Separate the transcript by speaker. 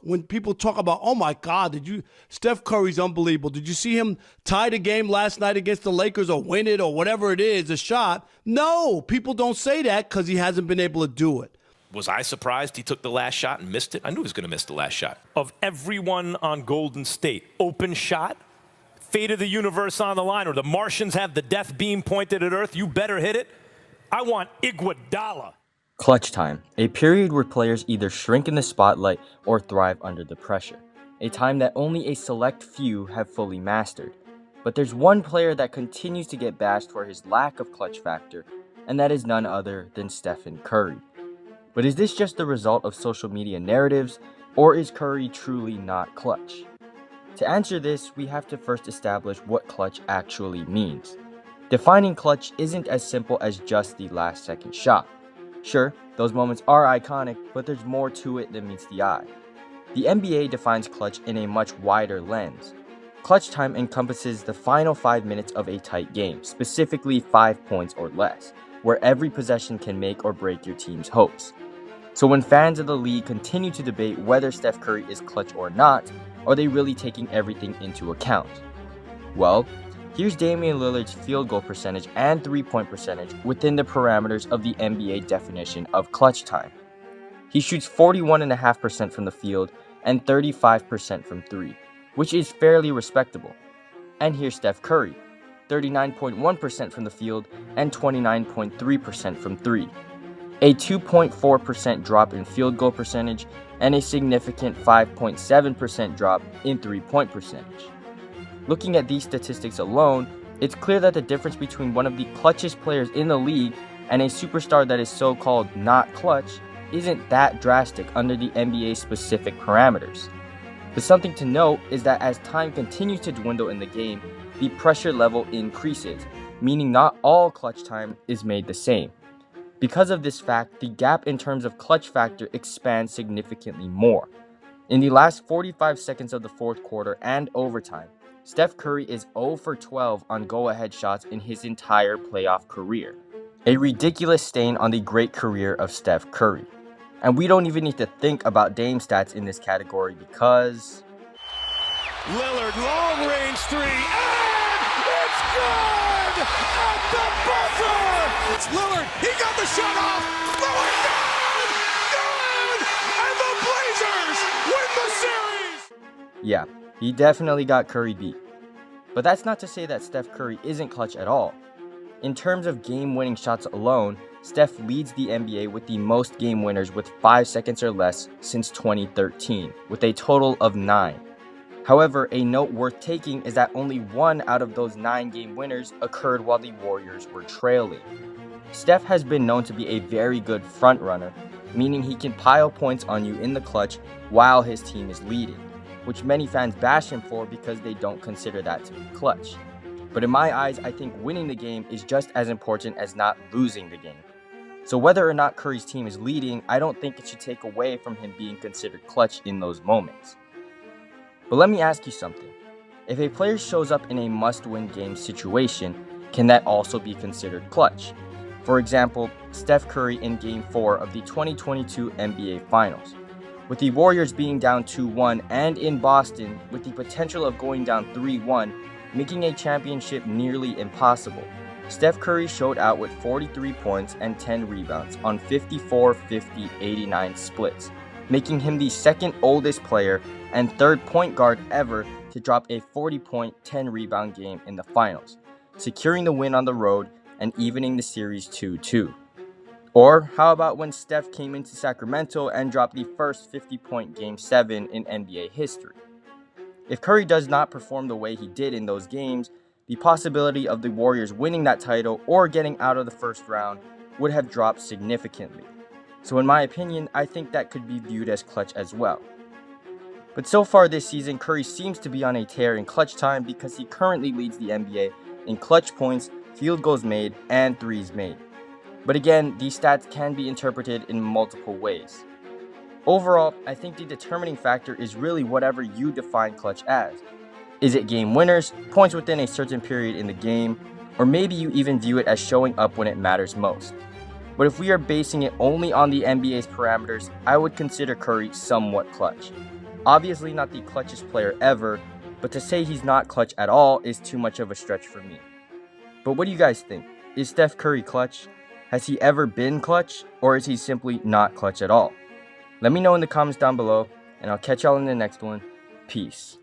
Speaker 1: When people talk about, oh my God, Steph Curry's unbelievable. Did you see him tie the game last night against the Lakers or win it or whatever it is, a shot? No, people don't say that because he hasn't been able to do it.
Speaker 2: Was I surprised he took the last shot and missed it? I knew he was going to miss the last shot. Of everyone on Golden State, open shot, fate of the universe on the line, or the Martians have the death beam pointed at Earth, you better hit it. I want Iguodala.
Speaker 3: Clutch time, a period where players either shrink in the spotlight or thrive under the pressure. A time that only a select few have fully mastered. But there's one player that continues to get bashed for his lack of clutch factor, and that is none other than Stephen Curry. But is this just the result of social media narratives, or is Curry truly not clutch? To answer this, we have to first establish what clutch actually means. Defining clutch isn't as simple as just the last second shot. Sure, those moments are iconic, but there's more to it than meets the eye. The NBA defines clutch in a much wider lens. Clutch time encompasses the final 5 minutes of a tight game, specifically 5 points or less, where every possession can make or break your team's hopes. So when fans of the league continue to debate whether Steph Curry is clutch or not, are they really taking everything into account? Well, here's Damian Lillard's field goal percentage and three-point percentage within the parameters of the NBA definition of clutch time. He shoots 41.5% from the field and 35% from three, which is fairly respectable. And here's Steph Curry, 39.1% from the field and 29.3% from three. A 2.4% drop in field goal percentage and a significant 5.7% drop in three-point percentage. Looking at these statistics alone, it's clear that the difference between one of the clutchest players in the league and a superstar that is so-called not clutch isn't that drastic under the NBA's specific parameters. But something to note is that as time continues to dwindle in the game, the pressure level increases, meaning not all clutch time is made the same. Because of this fact, the gap in terms of clutch factor expands significantly more. In the last 45 seconds of the fourth quarter and overtime, Steph Curry is 0 for 12 on go-ahead shots in his entire playoff career. A ridiculous stain on the great career of Steph Curry. And we don't even need to think about Dame stats in this category because...
Speaker 2: Lillard, long-range three, and it's good! At the buzzer! It's Lillard, he got the shot off! Lillard, good! And the Blazers win the series!
Speaker 3: Yeah, he definitely got Curry beat. But that's not to say that Steph Curry isn't clutch at all. In terms of game-winning shots alone, Steph leads the NBA with the most game winners with 5 seconds or less since 2013, with a total of 9. However, a note worth taking is that only 1 out of those 9 game winners occurred while the Warriors were trailing. Steph has been known to be a very good front runner, meaning he can pile points on you in the clutch while his team is leading, which many fans bash him for because they don't consider that to be clutch. But in my eyes, I think winning the game is just as important as not losing the game. So whether or not Curry's team is leading, I don't think it should take away from him being considered clutch in those moments. But let me ask you something. If a player shows up in a must-win game situation, can that also be considered clutch? For example, Steph Curry in Game 4 of the 2022 NBA Finals. With the Warriors being down 2-1 and in Boston with the potential of going down 3-1, making a championship nearly impossible, Steph Curry showed out with 43 points and 10 rebounds on 54-50-89 splits, making him the second oldest player and third point guard ever to drop a 40-point, 10-rebound game in the finals, securing the win on the road and evening the series 2-2. Or how about when Steph came into Sacramento and dropped the first 50-point Game 7 in NBA history? If Curry does not perform the way he did in those games, the possibility of the Warriors winning that title or getting out of the first round would have dropped significantly. So in my opinion, I think that could be viewed as clutch as well. But so far this season, Curry seems to be on a tear in clutch time because he currently leads the NBA in clutch points, field goals made, and threes made. But again, these stats can be interpreted in multiple ways. Overall, I think the determining factor is really whatever you define clutch as. Is it game winners, points within a certain period in the game, or maybe you even view it as showing up when it matters most? But if we are basing it only on the NBA's parameters, I would consider Curry somewhat clutch. Obviously not the clutchest player ever, but to say he's not clutch at all is too much of a stretch for me. But what do you guys think? Is Steph Curry clutch? Has he ever been clutch, or is he simply not clutch at all? Let me know in the comments down below, and I'll catch y'all in the next one. Peace.